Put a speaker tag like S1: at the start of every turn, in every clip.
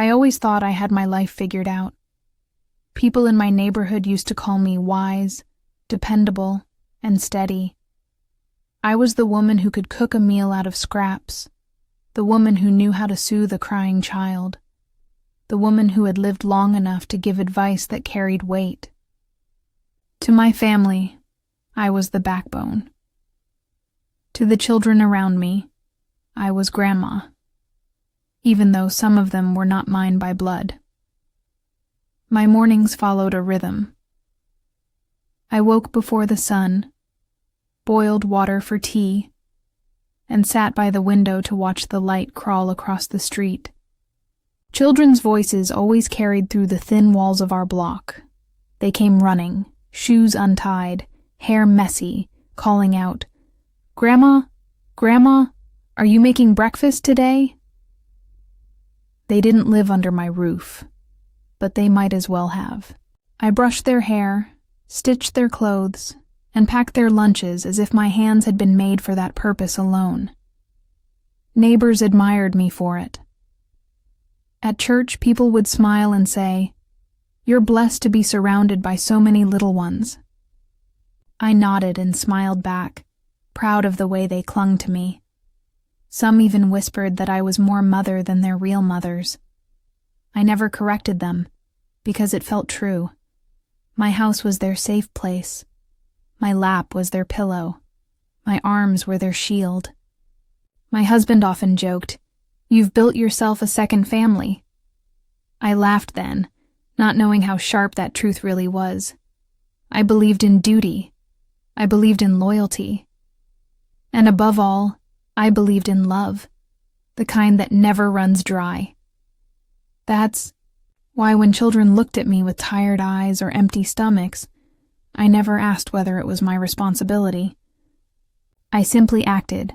S1: I always thought I had my life figured out. People in my neighborhood used to call me wise, dependable, and steady. I was the woman who could cook a meal out of scraps, the woman who knew how to soothe a crying child, the woman who had lived long enough to give advice that carried weight. To my family, I was the backbone. To the children around me, I was Grandma, even though some of them were not mine by blood. My mornings followed a rhythm. I woke before the sun, boiled water for tea, and sat by the window to watch the light crawl across the street. Children's voices always carried through the thin walls of our block. They came running, shoes untied, hair messy, calling out, "Grandma, Grandma, are you making breakfast today?" They didn't live under my roof, but they might as well have. I brushed their hair, stitched their clothes, and packed their lunches as if my hands had been made for that purpose alone. Neighbors admired me for it. At church, people would smile and say, "You're blessed to be surrounded by so many little ones." I nodded and smiled back, proud of the way they clung to me. Some even whispered that I was more mother than their real mothers. I never corrected them, because it felt true. My house was their safe place. My lap was their pillow. My arms were their shield. My husband often joked, "You've built yourself a second family." I laughed then, not knowing how sharp that truth really was. I believed in duty. I believed in loyalty. And above all, I believed in love, the kind that never runs dry. That's why when children looked at me with tired eyes or empty stomachs, I never asked whether it was my responsibility. I simply acted.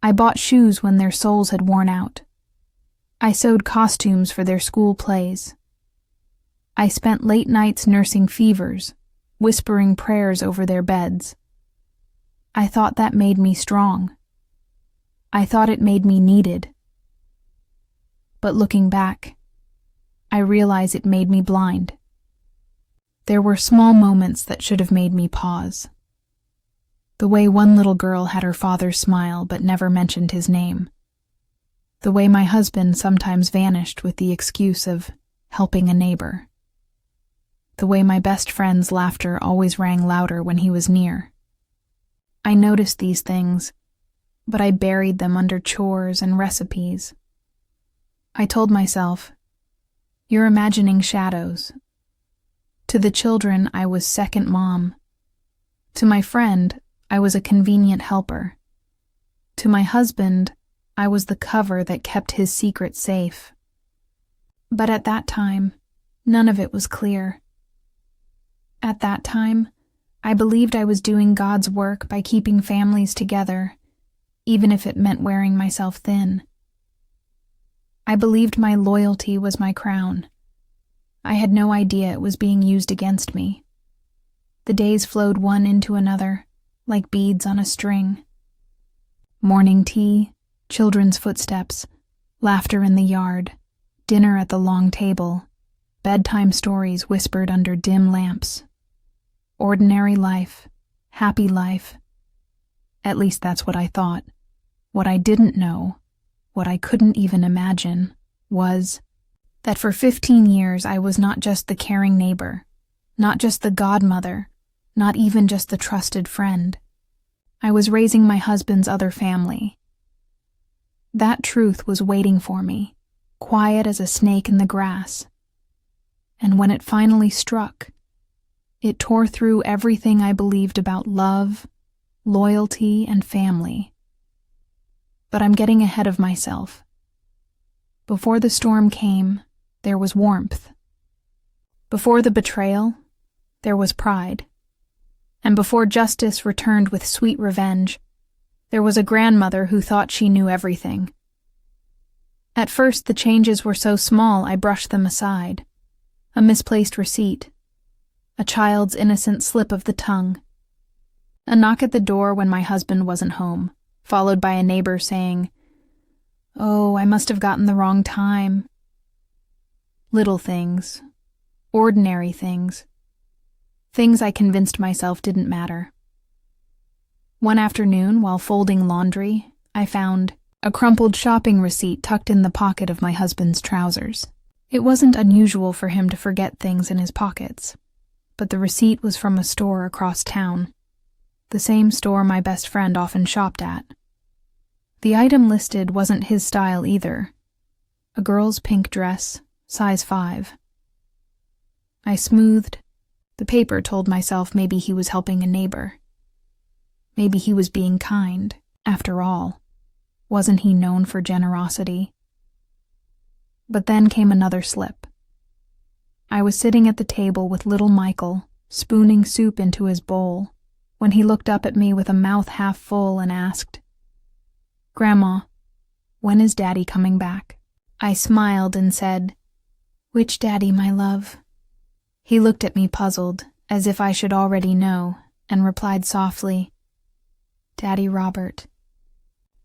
S1: I bought shoes when their soles had worn out. I sewed costumes for their school plays. I spent late nights nursing fevers, whispering prayers over their beds. I thought that made me strong. I thought it made me needed. But looking back, I realize it made me blind. There were small moments that should have made me pause. The way one little girl had her father's smile but never mentioned his name. The way my husband sometimes vanished with the excuse of helping a neighbor. The way my best friend's laughter always rang louder when he was near. I noticed these things, but I buried them under chores and recipes. I told myself, "You're imagining shadows." To the children, I was second mom. To my friend, I was a convenient helper. To my husband, I was the cover that kept his secret safe. But at that time, none of it was clear. At that time, I believed I was doing God's work by keeping families together, even if it meant wearing myself thin. I believed my loyalty was my crown. I had no idea it was being used against me. The days flowed one into another, like beads on a string. Morning tea, children's footsteps, laughter in the yard, dinner at the long table, bedtime stories whispered under dim lamps. Ordinary life, happy life. At least that's what I thought. What I didn't know, what I couldn't even imagine, was that for 15 years I was not just the caring neighbor, not just the godmother, not even just the trusted friend. I was raising my husband's other family. That truth was waiting for me, quiet as a snake in the grass. And when it finally struck, it tore through everything I believed about love, loyalty, and family. But I'm getting ahead of myself. Before the storm came, there was warmth. Before the betrayal, there was pride. And before justice returned with sweet revenge, there was a grandmother who thought she knew everything. At first, the changes were so small I brushed them aside. A misplaced receipt, a child's innocent slip of the tongue, a knock at the door when my husband wasn't home, followed by a neighbor saying, "Oh, I must have gotten the wrong time. Little things. Ordinary things. Things I convinced myself didn't matter. One afternoon, while folding laundry, I found a crumpled shopping receipt tucked in the pocket of my husband's trousers. It wasn't unusual for him to forget things in his pockets, but the receipt was from a store across town, the same store my best friend often shopped at. The item listed wasn't his style either. A girl's pink dress, size 5. I smoothed the paper, told myself maybe he was helping a neighbor. Maybe he was being kind, after all. Wasn't he known for generosity? But then came another slip. I was sitting at the table with little Michael, spooning soup into his bowl, when he looked up at me with a mouth half full and asked, "Grandma, when is Daddy coming back?" I smiled and said, "Which Daddy, my love?" He looked at me puzzled, as if I should already know, and replied softly, "Daddy Robert."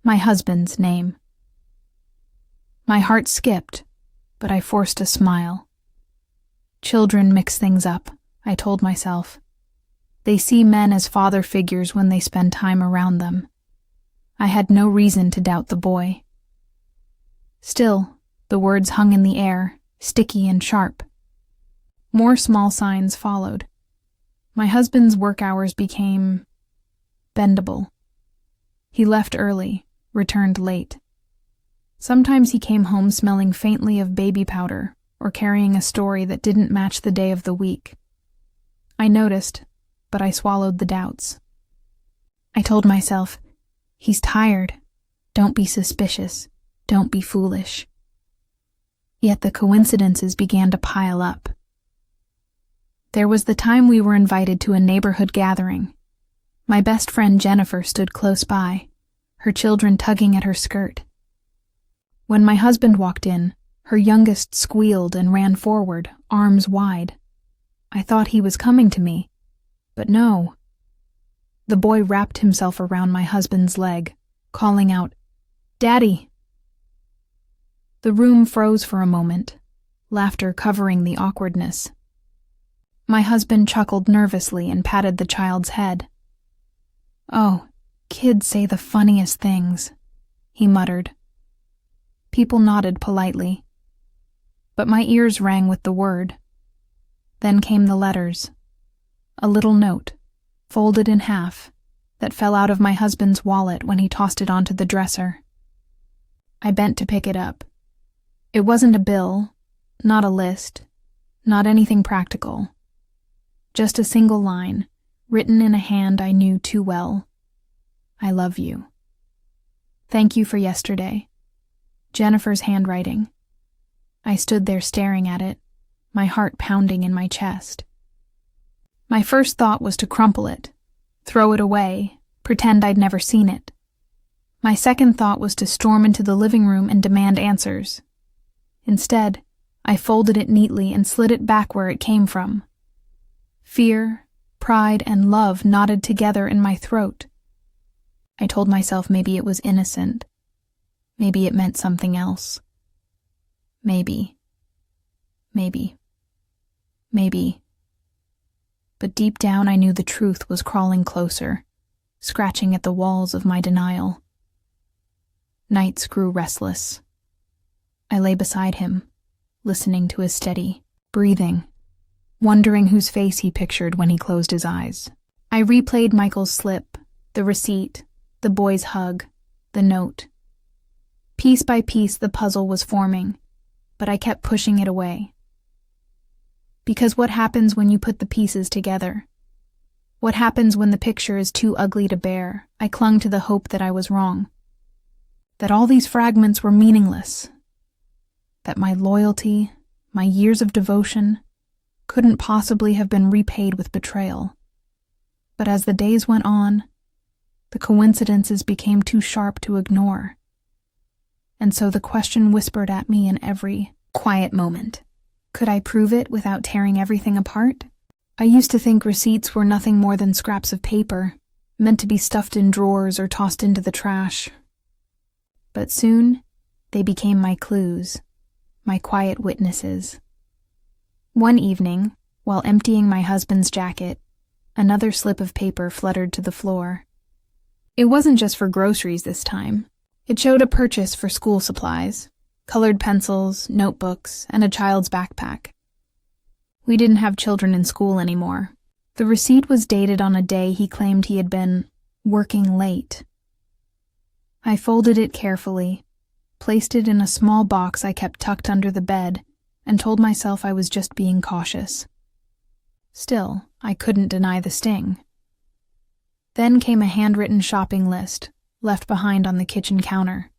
S1: My husband's name. My heart skipped, but I forced a smile. Children mix things up, I told myself. They see men as father figures when they spend time around them. I had no reason to doubt the boy. Still, the words hung in the air, sticky and sharp. More small signs followed. My husband's work hours became bendable. He left early, returned late. Sometimes he came home smelling faintly of baby powder or carrying a story that didn't match the day of the week. I noticed, but I swallowed the doubts. I told myself, he's tired. Don't be suspicious. Don't be foolish. Yet the coincidences began to pile up. There was the time we were invited to a neighborhood gathering. My best friend Jennifer stood close by, her children tugging at her skirt. When my husband walked in, her youngest squealed and ran forward, arms wide. I thought he was coming to me, but no. The boy wrapped himself around my husband's leg, calling out, "Daddy!" The room froze for a moment, laughter covering the awkwardness. My husband chuckled nervously and patted the child's head. "Oh, kids say the funniest things," he muttered. People nodded politely, but my ears rang with the word. Then came the letters. A little note, folded in half, that fell out of my husband's wallet when he tossed it onto the dresser. I bent to pick it up. It wasn't a bill, not a list, not anything practical. Just a single line, written in a hand I knew too well. "I love you. Thank you for yesterday." Jennifer's handwriting. I stood there staring at it, my heart pounding in my chest. My first thought was to crumple it, throw it away, pretend I'd never seen it. My second thought was to storm into the living room and demand answers. Instead, I folded it neatly and slid it back where it came from. Fear, pride, and love knotted together in my throat. I told myself maybe it was innocent. Maybe it meant something else. Maybe. But deep down I knew the truth was crawling closer, scratching at the walls of my denial. Nights grew restless. I lay beside him, listening to his steady breathing, wondering whose face he pictured when he closed his eyes. I replayed Michael's slip, the receipt, the boy's hug, the note. Piece by piece the puzzle was forming, but I kept pushing it away. Because what happens when you put the pieces together? What happens when the picture is too ugly to bear? I clung to the hope that I was wrong. That all these fragments were meaningless. That my loyalty, my years of devotion, couldn't possibly have been repaid with betrayal. But as the days went on, the coincidences became too sharp to ignore. And so the question whispered at me in every quiet moment. Could I prove it without tearing everything apart? I used to think receipts were nothing more than scraps of paper, meant to be stuffed in drawers or tossed into the trash. But soon, they became my clues, my quiet witnesses, One evening, while emptying my husband's jacket, another slip of paper fluttered to the floor. It wasn't just for groceries this time. It showed a purchase for school supplies, colored pencils, notebooks, and a child's backpack. We didn't have children in school anymore. The receipt was dated on a day he claimed he had been working late. I folded it carefully, placed it in a small box I kept tucked under the bed, and told myself I was just being cautious. Still, I couldn't deny the sting. Then came a handwritten shopping list, left behind on the kitchen counter.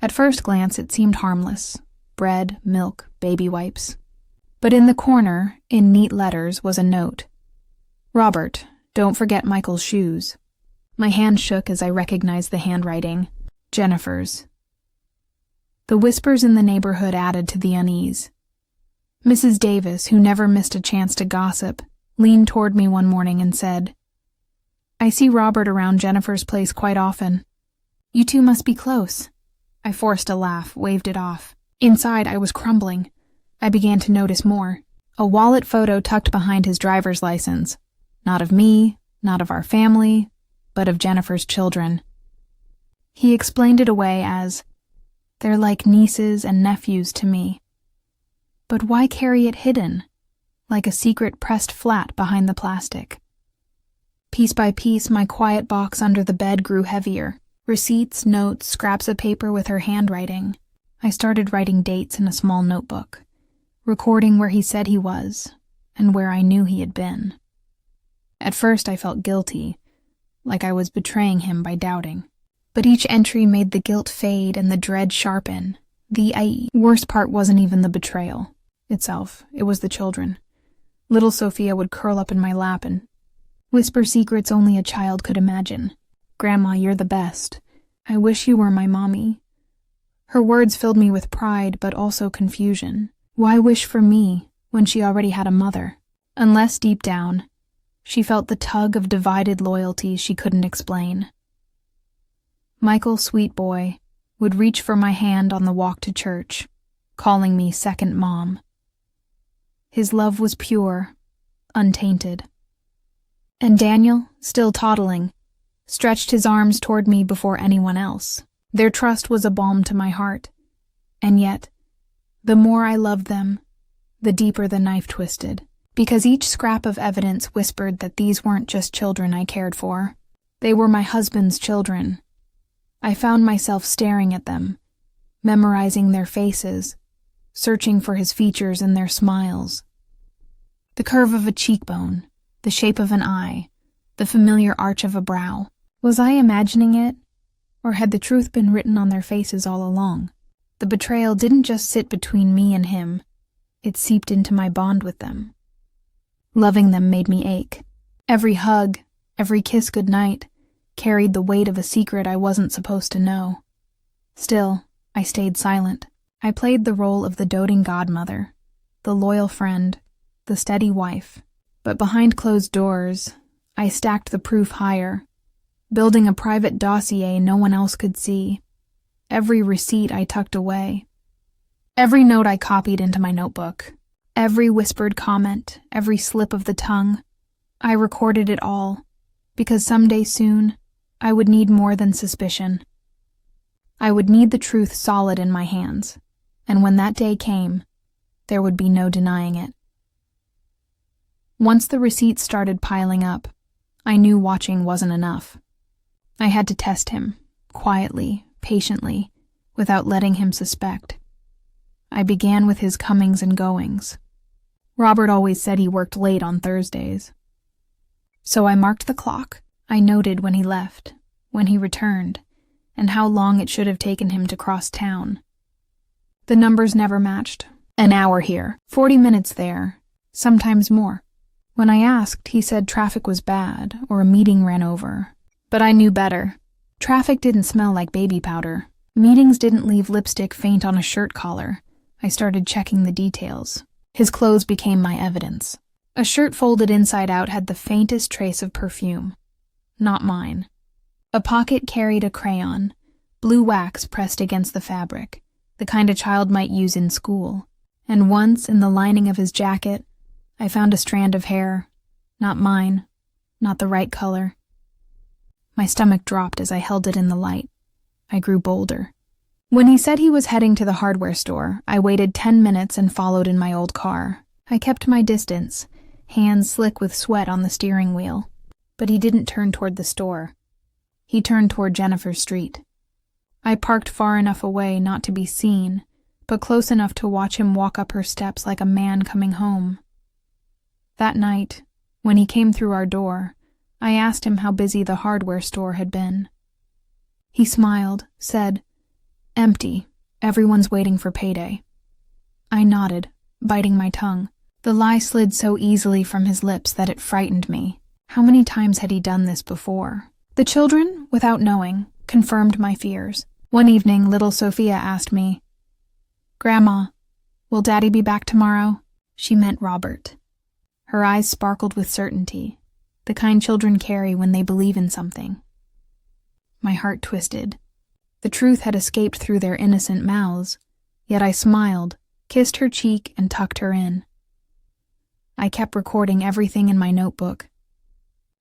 S1: At first glance, it seemed harmless: bread, milk, baby wipes. But in the corner, in neat letters, was a note. "Robert, don't forget Michael's shoes." My hand shook as I recognized the handwriting. Jennifer's. The whispers in the neighborhood added to the unease. Mrs. Davis, who never missed a chance to gossip, leaned toward me one morning and said, "I see Robert around Jennifer's place quite often. You two must be close." I forced a laugh, waved it off. Inside, I was crumbling. I began to notice more. A wallet photo tucked behind his driver's license. Not of me, not of our family, but of Jennifer's children. He explained it away as, "They're like nieces and nephews to me." But why carry it hidden, like a secret pressed flat behind the plastic? Piece by piece, my quiet box under the bed grew heavier. Receipts, notes, scraps of paper with her handwriting. I started writing dates in a small notebook, recording where he said he was, and where I knew he had been. At first I felt guilty, like I was betraying him by doubting. But each entry made the guilt fade and the dread sharpen. The worst part wasn't even the betrayal itself, it was the children. Little Sophia would curl up in my lap and whisper secrets only a child could imagine. "Grandma, you're the best. I wish you were my mommy." Her words filled me with pride, but also confusion. Why wish for me when she already had a mother? Unless deep down, she felt the tug of divided loyalty she couldn't explain. Michael, sweet boy, would reach for my hand on the walk to church, calling me second mom. His love was pure, untainted. And Daniel, still toddling, stretched his arms toward me before anyone else. Their trust was a balm to my heart. And yet, the more I loved them, the deeper the knife twisted, because each scrap of evidence whispered that these weren't just children I cared for. They were my husband's children. I found myself staring at them, memorizing their faces, searching for his features in their smiles. The curve of a cheekbone, the shape of an eye, the familiar arch of a brow. Was I imagining it, or had the truth been written on their faces all along? The betrayal didn't just sit between me and him, it seeped into my bond with them. Loving them made me ache. Every hug, every kiss goodnight, carried the weight of a secret I wasn't supposed to know. Still, I stayed silent. I played the role of the doting godmother, the loyal friend, the steady wife. But behind closed doors, I stacked the proof higher, building a private dossier no one else could see. Every receipt I tucked away. Every note I copied into my notebook. Every whispered comment, every slip of the tongue. I recorded it all, because someday soon, I would need more than suspicion. I would need the truth solid in my hands, and when that day came, there would be no denying it. Once the receipts started piling up, I knew watching wasn't enough. I had to test him, quietly, patiently, without letting him suspect. I began with his comings and goings. Robert always said he worked late on Thursdays. So I marked the clock. I noted when he left, when he returned, and how long it should have taken him to cross town. The numbers never matched. An hour here, 40 minutes there, sometimes more. When I asked, he said traffic was bad or a meeting ran over. But I knew better. Traffic didn't smell like baby powder. Meetings didn't leave lipstick faint on a shirt collar. I started checking the details. His clothes became my evidence. A shirt folded inside out had the faintest trace of perfume. Not mine. A pocket carried a crayon, blue wax pressed against the fabric, the kind a child might use in school. And once, in the lining of his jacket, I found a strand of hair. Not mine, not the right color. My stomach dropped as I held it in the light. I grew bolder. When he said he was heading to the hardware store, I waited 10 minutes and followed in my old car. I kept my distance, hands slick with sweat on the steering wheel. But he didn't turn toward the store. He turned toward Jennifer Street. I parked far enough away not to be seen, but close enough to watch him walk up her steps like a man coming home. That night, when he came through our door, I asked him how busy the hardware store had been. He smiled, said, "Empty. Everyone's waiting for payday." I nodded, biting my tongue. The lie slid so easily from his lips that it frightened me. How many times had he done this before? The children, without knowing, confirmed my fears. One evening, little Sophia asked me, "Grandma, will Daddy be back tomorrow?" She meant Robert. Her eyes sparkled with certainty, the kind children carry when they believe in something. My heart twisted. The truth had escaped through their innocent mouths, yet I smiled, kissed her cheek, and tucked her in. I kept recording everything in my notebook.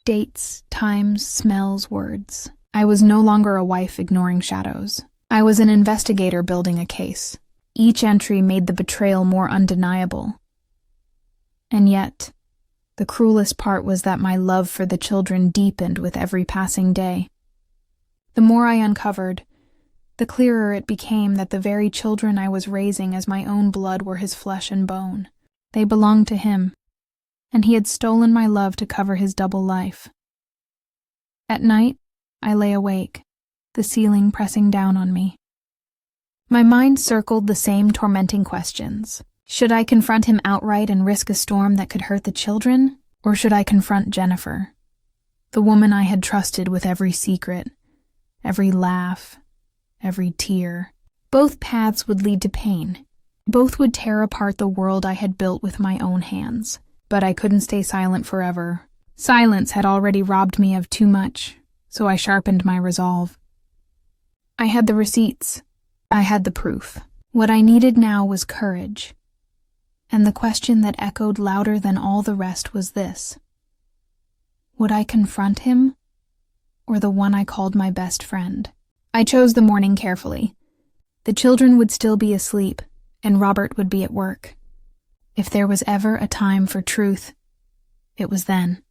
S1: Dates, times, smells, words. I was no longer a wife ignoring shadows. I was an investigator building a case. Each entry made the betrayal more undeniable. And yet, the cruelest part was that my love for the children deepened with every passing day. The more I uncovered, the clearer it became that the very children I was raising as my own blood were his flesh and bone. They belonged to him, and he had stolen my love to cover his double life. At night, I lay awake, the ceiling pressing down on me. My mind circled the same tormenting questions. Should I confront him outright and risk a storm that could hurt the children, or should I confront Jennifer, the woman I had trusted with every secret, every laugh, every tear? Both paths would lead to pain. Both would tear apart the world I had built with my own hands. But I couldn't stay silent forever. Silence had already robbed me of too much, so I sharpened my resolve. I had the receipts. I had the proof. What I needed now was courage. And the question that echoed louder than all the rest was this: would I confront him, or the one I called my best friend? I chose the morning carefully. The children would still be asleep, and Robert would be at work. If there was ever a time for truth, it was then.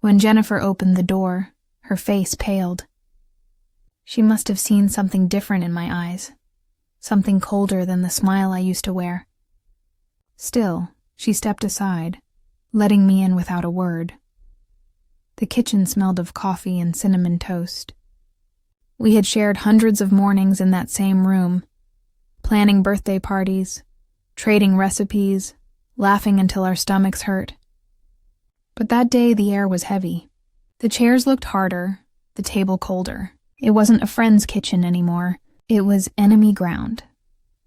S1: When Jennifer opened the door, her face paled. She must have seen something different in my eyes, something colder than the smile I used to wear. Still, she stepped aside, letting me in without a word. The kitchen smelled of coffee and cinnamon toast. We had shared hundreds of mornings in that same room, planning birthday parties, trading recipes, laughing until our stomachs hurt. But that day the air was heavy. The chairs looked harder, the table colder. It wasn't a friend's kitchen anymore. It was enemy ground.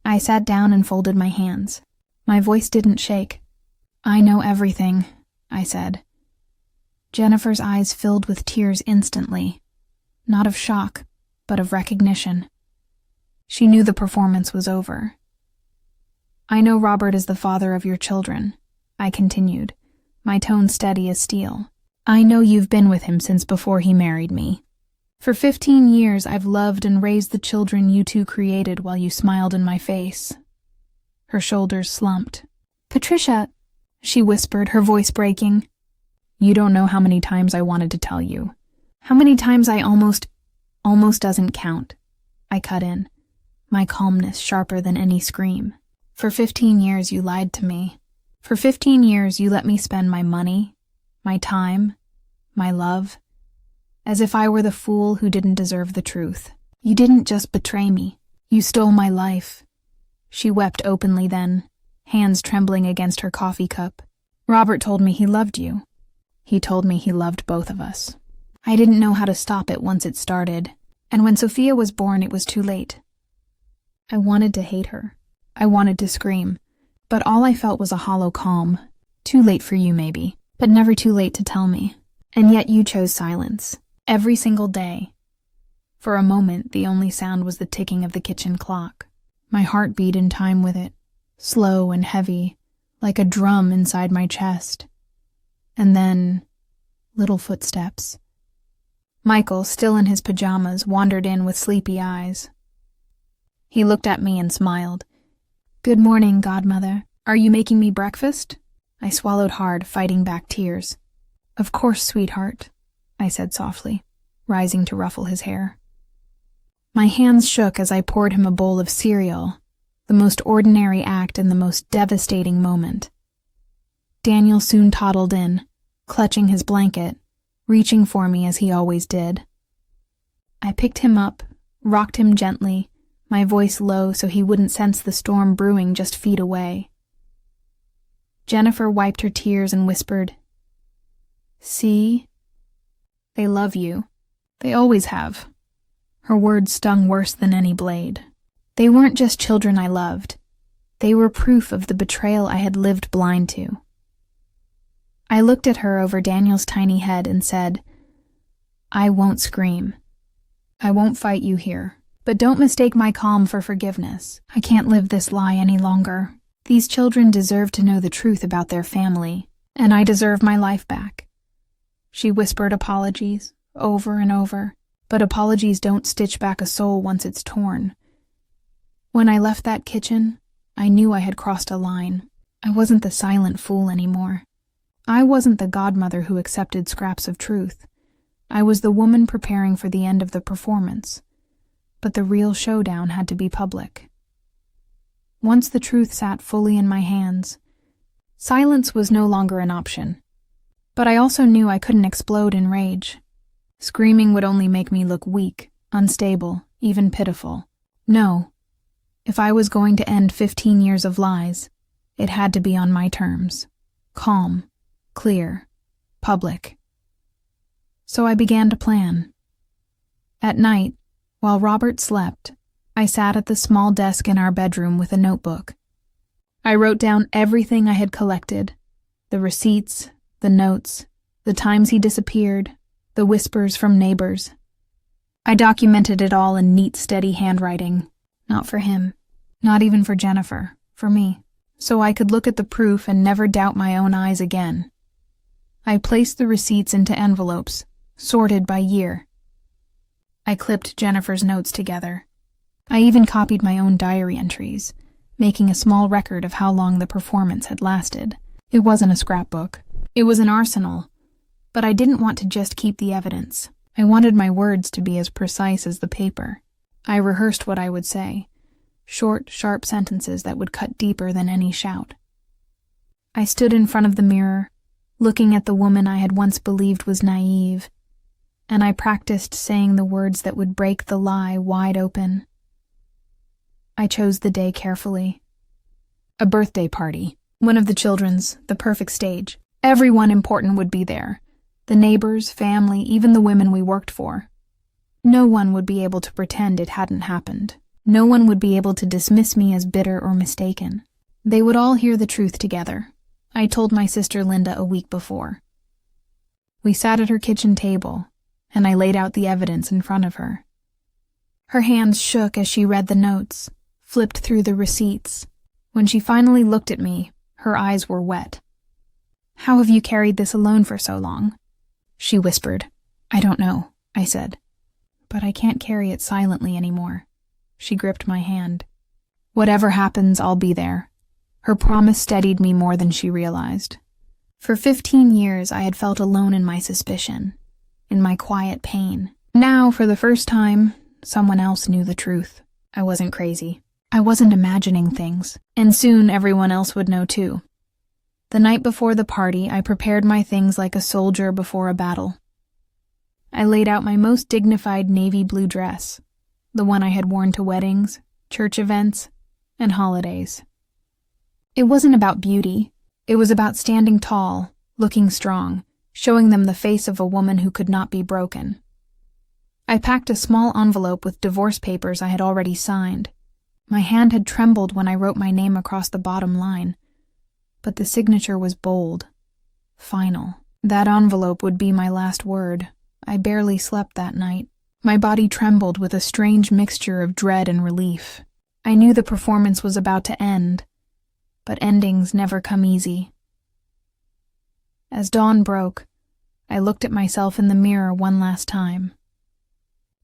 S1: I sat down and folded my hands. My voice didn't shake. "I know everything," I said. Jennifer's eyes filled with tears instantly, not of shock, but of recognition. She knew the performance was over. "I know Robert is the father of your children," I continued, my tone steady as steel. "I know you've been with him since before he married me. For 15 years I've loved and raised the children you two created while you smiled in my face." Her shoulders slumped. "Patricia," she whispered, her voice breaking. "You don't know how many times I wanted to tell you. How many times I almost doesn't count," I cut in, my calmness sharper than any scream. "For 15 years you lied to me. For 15 years you let me spend my money, my time, my love, as if I were the fool who didn't deserve the truth. You didn't just betray me. You stole my life." She wept openly then, hands trembling against her coffee cup. "Robert told me he loved you. He told me he loved both of us. I didn't know how to stop it once it started, and when Sophia was born it was too late. I wanted to hate her. I wanted to scream, but all I felt was a hollow calm. Too late for you, maybe, but never too late to tell me. And yet you chose silence, every single day. For a moment, the only sound was the ticking of the kitchen clock. My heart beat in time with it, slow and heavy, like a drum inside my chest. And then, little footsteps. Michael, still in his pajamas, wandered in with sleepy eyes. He looked at me and smiled. "Good morning, godmother. Are you making me breakfast?" I swallowed hard, fighting back tears. "Of course, sweetheart," I said softly, rising to ruffle his hair. My hands shook as I poured him a bowl of cereal, the most ordinary act in the most devastating moment. Daniel soon toddled in, clutching his blanket, reaching for me as he always did. I picked him up, rocked him gently, my voice low so he wouldn't sense the storm brewing just feet away. Jennifer wiped her tears and whispered, "See? They love you. They always have." Her words stung worse than any blade. They weren't just children I loved. They were proof of the betrayal I had lived blind to. I looked at her over Daniel's tiny head and said, "I won't scream. I won't fight you here. But don't mistake my calm for forgiveness. I can't live this lie any longer. These children deserve to know the truth about their family, and I deserve my life back." She whispered apologies, over and over, but apologies don't stitch back a soul once it's torn. When I left that kitchen, I knew I had crossed a line. I wasn't the silent fool anymore. I wasn't the godmother who accepted scraps of truth. I was the woman preparing for the end of the performance. But the real showdown had to be public. Once the truth sat fully in my hands, silence was no longer an option. But I also knew I couldn't explode in rage. Screaming would only make me look weak, unstable, even pitiful. No. If I was going to end 15 years of lies, it had to be on my terms. Calm, clear, public. So I began to plan. At night, while Robert slept, I sat at the small desk in our bedroom with a notebook. I wrote down everything I had collected, the receipts, the notes, the times he disappeared, the whispers from neighbors. I documented it all in neat, steady handwriting, not for him, not even for Jennifer, for me, so I could look at the proof and never doubt my own eyes again. I placed the receipts into envelopes, sorted by year. I clipped Jennifer's notes together. I even copied my own diary entries, making a small record of how long the performance had lasted. It wasn't a scrapbook. It was an arsenal. But I didn't want to just keep the evidence. I wanted my words to be as precise as the paper. I rehearsed what I would say, short, sharp sentences that would cut deeper than any shout. I stood in front of the mirror, looking at the woman I had once believed was naive, and I practiced saying the words that would break the lie wide open. I chose the day carefully. A birthday party, one of the children's, the perfect stage. Everyone important would be there. The neighbors, family, even the women we worked for. No one would be able to pretend it hadn't happened. No one would be able to dismiss me as bitter or mistaken. They would all hear the truth together. I told my sister Linda a week before. We sat at her kitchen table, and I laid out the evidence in front of her. Her hands shook as she read the notes, flipped through the receipts. When she finally looked at me, her eyes were wet. "How have you carried this alone for so long?" She whispered. "I don't know," I said. "But I can't carry it silently anymore." She gripped my hand. "Whatever happens, I'll be there." Her promise steadied me more than she realized. For 15 years, I had felt alone in my suspicion, in my quiet pain. Now, for the first time, someone else knew the truth. I wasn't crazy. I wasn't imagining things, and soon everyone else would know too. The night before the party, I prepared my things like a soldier before a battle. I laid out my most dignified navy blue dress, the one I had worn to weddings, church events, and holidays. It wasn't about beauty. It was about standing tall, looking strong, showing them the face of a woman who could not be broken. I packed a small envelope with divorce papers I had already signed. My hand had trembled when I wrote my name across the bottom line, but the signature was bold, final. That envelope would be my last word. I barely slept that night. My body trembled with a strange mixture of dread and relief. I knew the performance was about to end, but endings never come easy. As dawn broke, I looked at myself in the mirror one last time.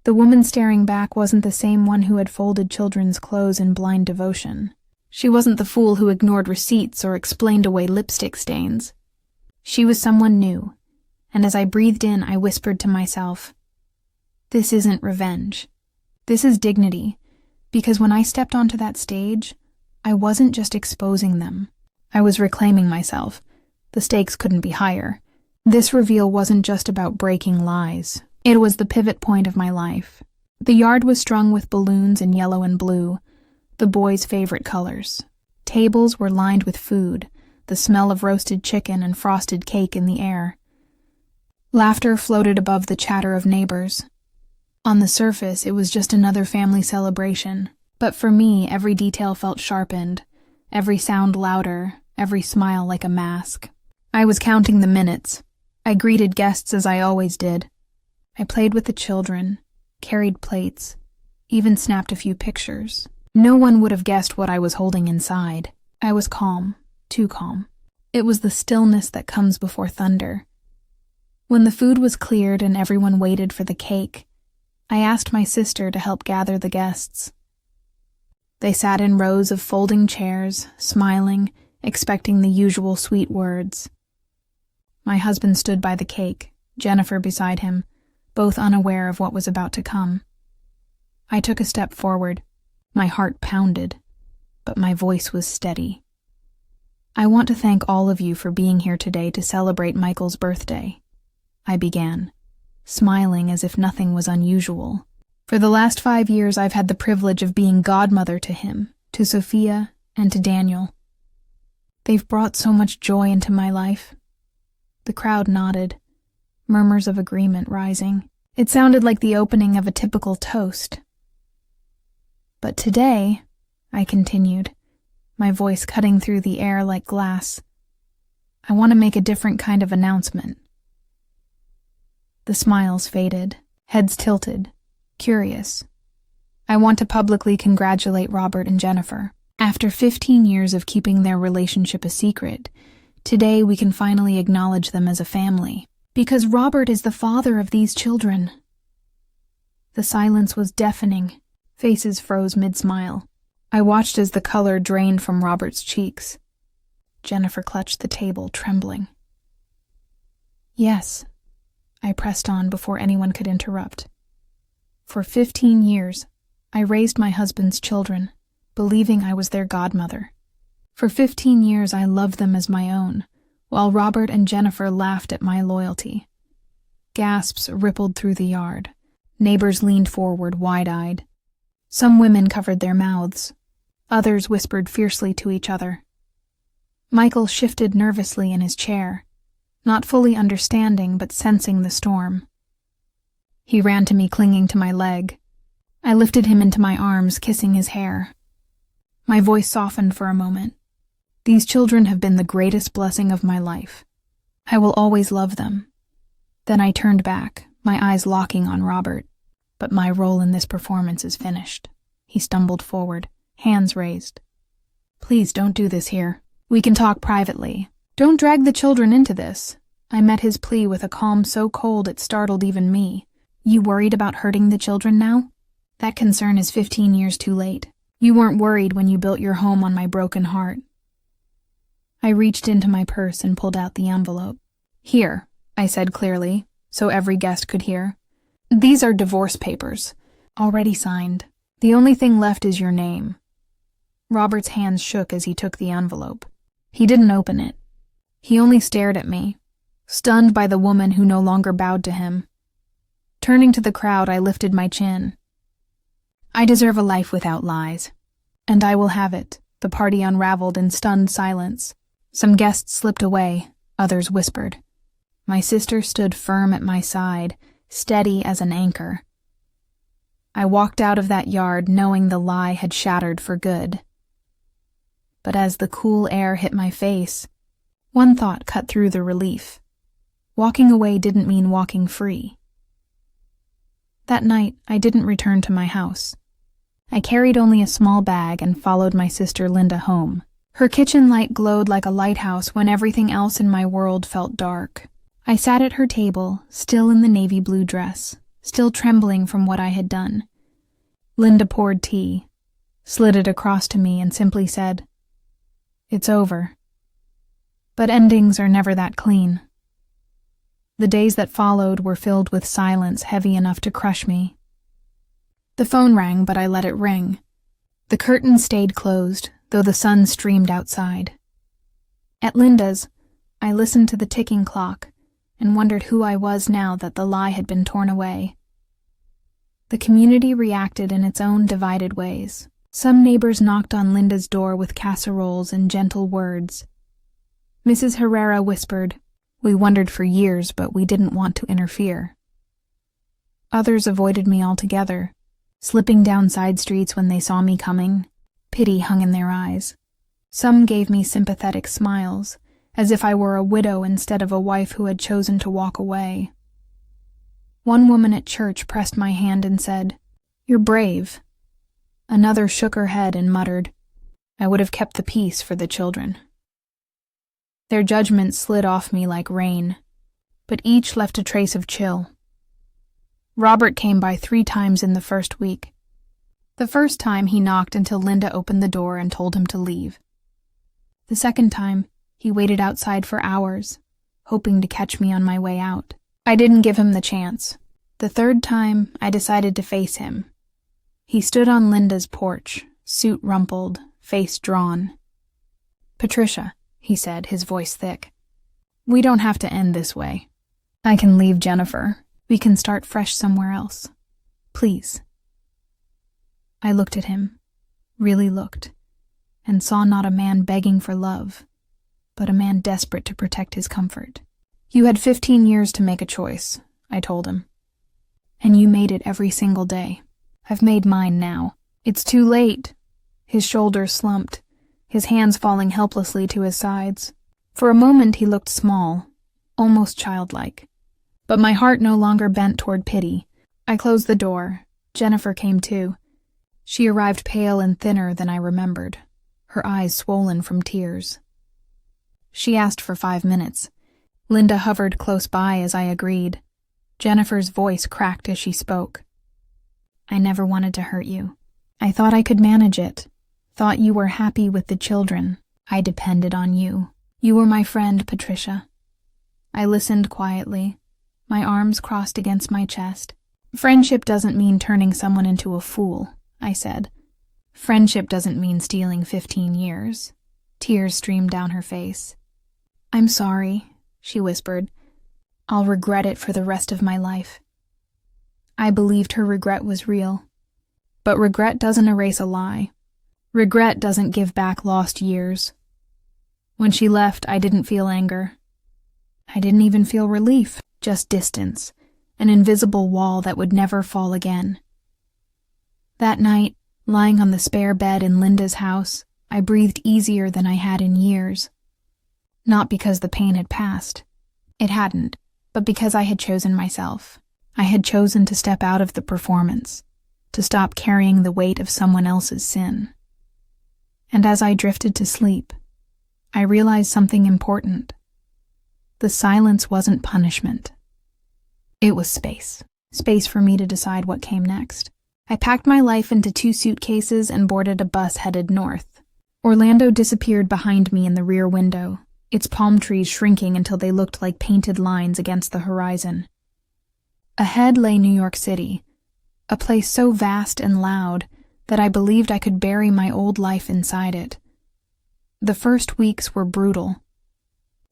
S1: The woman staring back wasn't the same one who had folded children's clothes in blind devotion. She wasn't the fool who ignored receipts or explained away lipstick stains. She was someone new, and as I breathed in, I whispered to myself, "This isn't revenge. This is dignity," because when I stepped onto that stage, I wasn't just exposing them. I was reclaiming myself. The stakes couldn't be higher. This reveal wasn't just about breaking lies. It was the pivot point of my life. The yard was strung with balloons in yellow and blue, the boys' favorite colors. Tables were lined with food, the smell of roasted chicken and frosted cake in the air. Laughter floated above the chatter of neighbors. On the surface, it was just another family celebration, but for me, every detail felt sharpened, every sound louder, every smile like a mask. I was counting the minutes. I greeted guests as I always did. I played with the children, carried plates, even snapped a few pictures. No one would have guessed what I was holding inside. I was calm, too calm. It was the stillness that comes before thunder. When the food was cleared and everyone waited for the cake, I asked my sister to help gather the guests. They sat in rows of folding chairs, smiling, expecting the usual sweet words. My husband stood by the cake, Jennifer beside him, both unaware of what was about to come. I took a step forward. My heart pounded, but my voice was steady. "I want to thank all of you for being here today to celebrate Michael's birthday," I began, smiling as if nothing was unusual. For the last 5 years, I've had the privilege of being godmother to him, to Sophia, and to Daniel. They've brought so much joy into my life. The crowd nodded, murmurs of agreement rising. It sounded like the opening of a typical toast. "But today," I continued, my voice cutting through the air like glass, "I want to make a different kind of announcement." The smiles faded, heads tilted, curious. "I want to publicly congratulate Robert and Jennifer. After 15 years of keeping their relationship a secret, today we can finally acknowledge them as a family. Because Robert is the father of these children." The silence was deafening. Faces froze mid-smile. I watched as the color drained from Robert's cheeks. Jennifer clutched the table, trembling. "Yes," I pressed on before anyone could interrupt. "For 15 years, I raised my husband's children, believing I was their godmother. For 15 years, I loved them as my own, while Robert and Jennifer laughed at my loyalty." Gasps rippled through the yard. Neighbors leaned forward, wide-eyed. Some women covered their mouths. Others whispered fiercely to each other. Michael shifted nervously in his chair, not fully understanding but sensing the storm. He ran to me, clinging to my leg. I lifted him into my arms, kissing his hair. My voice softened for a moment. "These children have been the greatest blessing of my life. I will always love them." Then I turned back, my eyes locking on Robert. "But my role in this performance is finished." He stumbled forward, hands raised. "Please don't do this here. We can talk privately. Don't drag the children into this." I met his plea with a calm so cold it startled even me. "You worried about hurting the children now? That concern is 15 years too late. You weren't worried when you built your home on my broken heart." I reached into my purse and pulled out the envelope. "Here," I said clearly, so every guest could hear. "These are divorce papers, already signed. The only thing left is your name." Robert's hands shook as he took the envelope. He didn't open it. He only stared at me, stunned by the woman who no longer bowed to him. Turning to the crowd, I lifted my chin. "I deserve a life without lies. And I will have it." The party unraveled in stunned silence. Some guests slipped away, others whispered. My sister stood firm at my side, steady as an anchor. I walked out of that yard knowing the lie had shattered for good. But as the cool air hit my face, one thought cut through the relief. Walking away didn't mean walking free. That night, I didn't return to my house. I carried only a small bag and followed my sister Linda home. Her kitchen light glowed like a lighthouse when everything else in my world felt dark. I sat at her table, still in the navy blue dress, still trembling from what I had done. Linda poured tea, slid it across to me, and simply said, "It's over." But endings are never that clean. The days that followed were filled with silence heavy enough to crush me. The phone rang, but I let it ring. The curtain stayed closed, though the sun streamed outside. At Linda's, I listened to the ticking clock and wondered who I was now that the lie had been torn away. The community reacted in its own divided ways. Some neighbors knocked on Linda's door with casseroles and gentle words. Mrs. Herrera whispered, "We wondered for years, but we didn't want to interfere." Others avoided me altogether, slipping down side streets when they saw me coming. Pity hung in their eyes. Some gave me sympathetic smiles, as if I were a widow instead of a wife who had chosen to walk away. One woman at church pressed my hand and said, "You're brave." Another shook her head and muttered, "I would have kept the peace for the children." Their judgment slid off me like rain, but each left a trace of chill. Robert came by 3 times in the first week. The first time he knocked until Linda opened the door and told him to leave. The second time, he waited outside for hours, hoping to catch me on my way out. I didn't give him the chance. The third time, I decided to face him. He stood on Linda's porch, suit rumpled, face drawn. "Patricia," he said, his voice thick, "we don't have to end this way. I can leave Jennifer. We can start fresh somewhere else. Please." I looked at him, really looked, and saw not a man begging for love, but a man desperate to protect his comfort. "You had 15 years to make a choice," I told him, "and you made it every single day. I've made mine now. It's too late." His shoulders slumped, his hands falling helplessly to his sides. For a moment he looked small, almost childlike. But my heart no longer bent toward pity. I closed the door. Jennifer came too. She arrived pale and thinner than I remembered, her eyes swollen from tears. She asked for 5 minutes. Linda hovered close by as I agreed. Jennifer's voice cracked as she spoke. "I never wanted to hurt you. I thought I could manage it. Thought you were happy with the children. I depended on you. You were my friend, Patricia." I listened quietly, my arms crossed against my chest. "Friendship doesn't mean turning someone into a fool," I said. "Friendship doesn't mean stealing 15 years. Tears streamed down her face. "I'm sorry," she whispered. "I'll regret it for the rest of my life." I believed her regret was real. But regret doesn't erase a lie. Regret doesn't give back lost years. When she left, I didn't feel anger. I didn't even feel relief, just distance, an invisible wall that would never fall again. That night, lying on the spare bed in Linda's house, I breathed easier than I had in years. Not because the pain had passed. It hadn't, but because I had chosen myself. I had chosen to step out of the performance, to stop carrying the weight of someone else's sin. And as I drifted to sleep, I realized something important. The silence wasn't punishment. It was space. Space for me to decide what came next. I packed my life into 2 suitcases and boarded a bus headed north. Orlando disappeared behind me in the rear window, its palm trees shrinking until they looked like painted lines against the horizon. Ahead lay New York City, a place so vast and loud that I believed I could bury my old life inside it. The first weeks were brutal.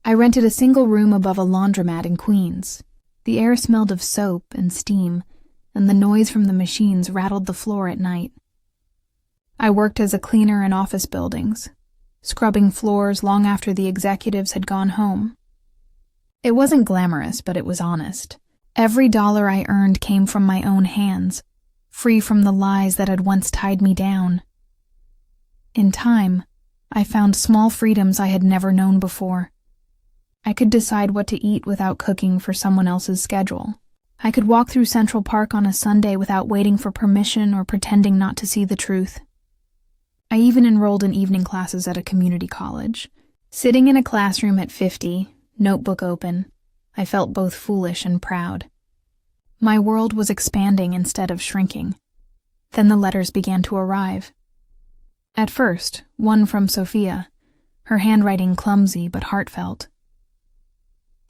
S1: I rented a single room above a laundromat in Queens. The air smelled of soap and steam, and the noise from the machines rattled the floor at night. I worked as a cleaner in office buildings, scrubbing floors long after the executives had gone home. It wasn't glamorous, but it was honest. Every dollar I earned came from my own hands, free from the lies that had once tied me down. In time, I found small freedoms I had never known before. I could decide what to eat without cooking for someone else's schedule. I could walk through Central Park on a Sunday without waiting for permission or pretending not to see the truth. I even enrolled in evening classes at a community college. Sitting in a classroom at 50, notebook open, I felt both foolish and proud. My world was expanding instead of shrinking. Then the letters began to arrive. At first, one from Sophia, her handwriting clumsy but heartfelt.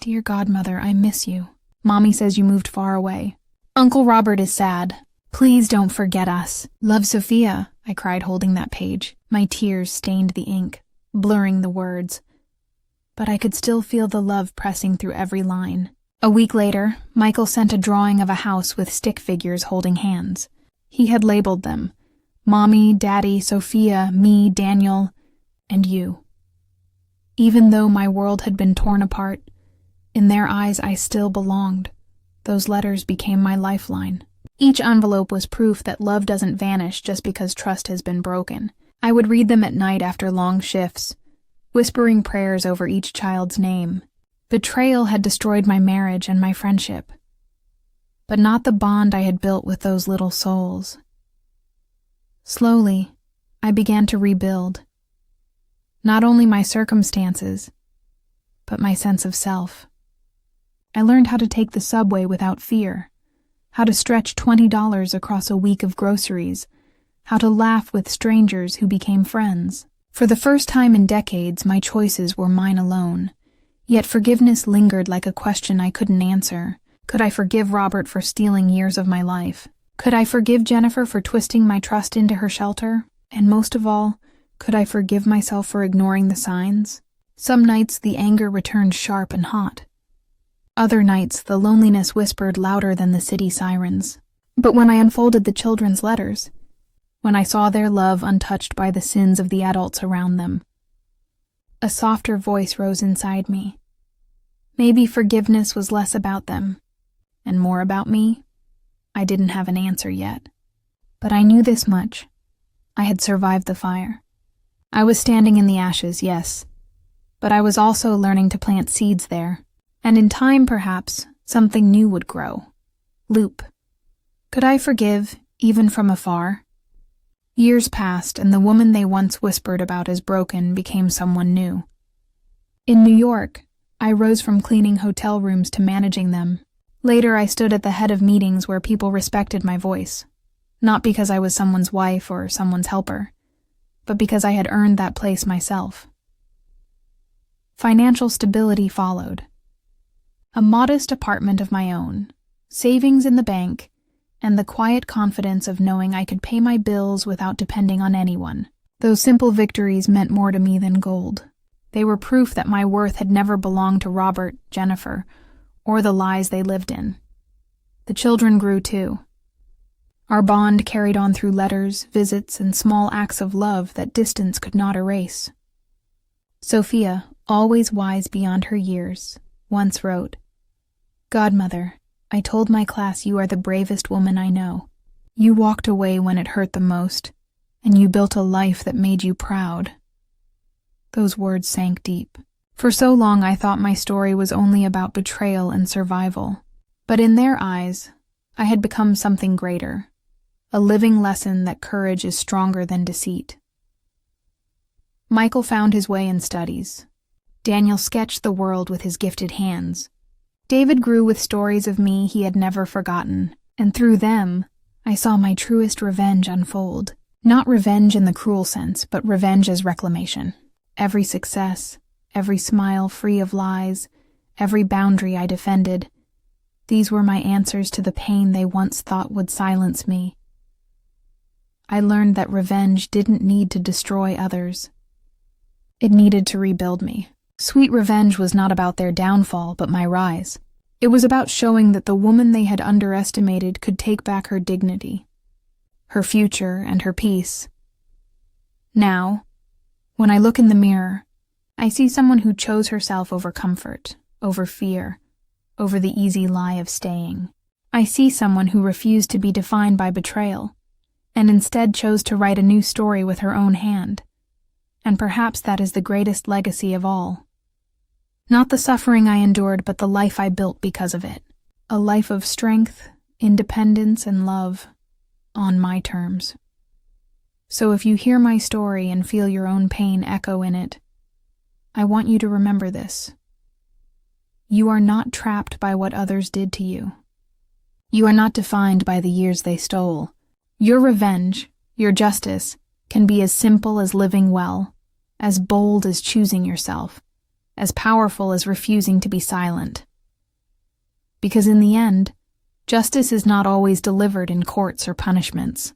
S1: Dear godmother, I miss you. Mommy says you moved far away. Uncle Robert is sad. Please don't forget us. Love, Sophia, I cried, holding that page. My tears stained the ink, blurring the words. But I could still feel the love pressing through every line. A week later, Michael sent a drawing of a house with stick figures holding hands. He had labeled them: Mommy, Daddy, Sophia, me, Daniel, and you. Even though my world had been torn apart, in their eyes I still belonged. Those letters became my lifeline. Each envelope was proof that love doesn't vanish just because trust has been broken. I would read them at night after long shifts, whispering prayers over each child's name. Betrayal had destroyed my marriage and my friendship, but not the bond I had built with those little souls. Slowly, I began to rebuild. Not only my circumstances, but my sense of self. I learned how to take the subway without fear, how to stretch $20 across a week of groceries, how to laugh with strangers who became friends. For the first time in decades, my choices were mine alone. Yet forgiveness lingered like a question I couldn't answer. Could I forgive Robert for stealing years of my life? Could I forgive Jennifer for twisting my trust into her shelter? And most of all, could I forgive myself for ignoring the signs? Some nights the anger returned sharp and hot. Other nights the loneliness whispered louder than the city sirens. But when I unfolded the children's letters, when I saw their love untouched by the sins of the adults around them, a softer voice rose inside me. Maybe forgiveness was less about them, and more about me. I didn't have an answer yet. But I knew this much. I had survived the fire. I was standing in the ashes, yes, but I was also learning to plant seeds there. And in time, perhaps, something new would grow. Loop. Could I forgive, even from afar? Years passed, and the woman they once whispered about as broken became someone new. In New York, I rose from cleaning hotel rooms to managing them. Later, I stood at the head of meetings where people respected my voice, not because I was someone's wife or someone's helper, but because I had earned that place myself. Financial stability followed. A modest apartment of my own, savings in the bank, and the quiet confidence of knowing I could pay my bills without depending on anyone. Those simple victories meant more to me than gold. They were proof that my worth had never belonged to Robert, Jennifer, or the lies they lived in. The children grew too. Our bond carried on through letters, visits, and small acts of love that distance could not erase. Sophia, always wise beyond her years, once wrote, Godmother, I told my class you are the bravest woman I know. You walked away when it hurt the most, and you built a life that made you proud. Those words sank deep. For so long I thought my story was only about betrayal and survival. But in their eyes, I had become something greater, a living lesson that courage is stronger than deceit. Michael found his way in studies. Daniel sketched the world with his gifted hands. David grew with stories of me he had never forgotten, and through them, I saw my truest revenge unfold. Not revenge in the cruel sense, but revenge as reclamation. Every success, every smile free of lies, every boundary I defended, these were my answers to the pain they once thought would silence me. I learned that revenge didn't need to destroy others. It needed to rebuild me. Sweet revenge was not about their downfall, but my rise. It was about showing that the woman they had underestimated could take back her dignity, her future, and her peace. Now, when I look in the mirror, I see someone who chose herself over comfort, over fear, over the easy lie of staying. I see someone who refused to be defined by betrayal, and instead chose to write a new story with her own hand. And perhaps that is the greatest legacy of all. Not the suffering I endured, but the life I built because of it. A life of strength, independence, and love, on my terms. So if you hear my story and feel your own pain echo in it, I want you to remember this. You are not trapped by what others did to you. You are not defined by the years they stole. Your revenge, your justice, can be as simple as living well, as bold as choosing yourself, as powerful as refusing to be silent. Because in the end, justice is not always delivered in courts or punishments.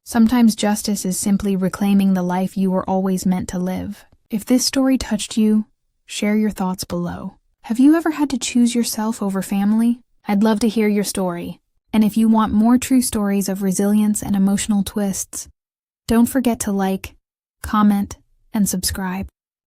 S1: Sometimes justice is simply reclaiming the life you were always meant to live. If this story touched you, share your thoughts below. Have you ever had to choose yourself over family? I'd love to hear your story. And if you want more true stories of resilience and emotional twists, don't forget to like, comment, and subscribe.